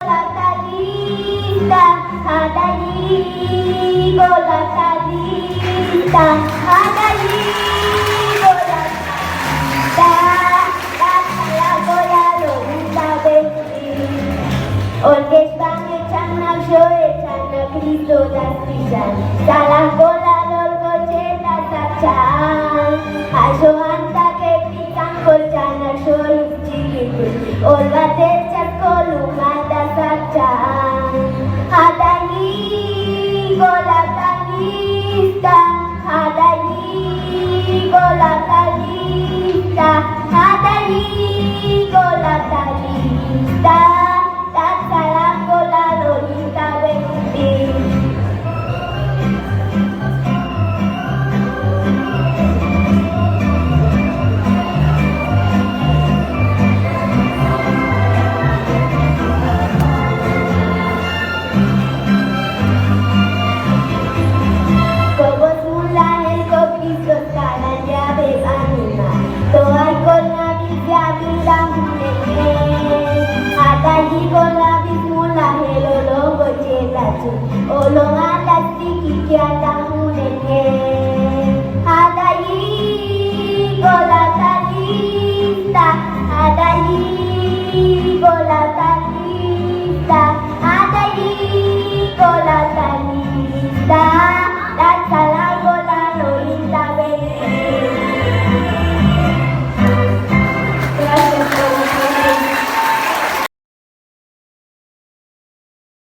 Talita, Adali, Gola Talita, Adali, Gola Talita, la Gola Lolita Betty. Olga España, Chana, Joe, Chana, Cristo, las Trishan, Salah Gola, Lolgocheta, Sachan, Ajoanta, que pican por Chana, Joe, Chiquitu, Olga Techa, Columata, Sachan, Adali, Gola Talita, Adali, Gola Talita, Adali, Gola Talita, Tatala Gola Lolita Betty. Olong atas tiki kiata hunenge.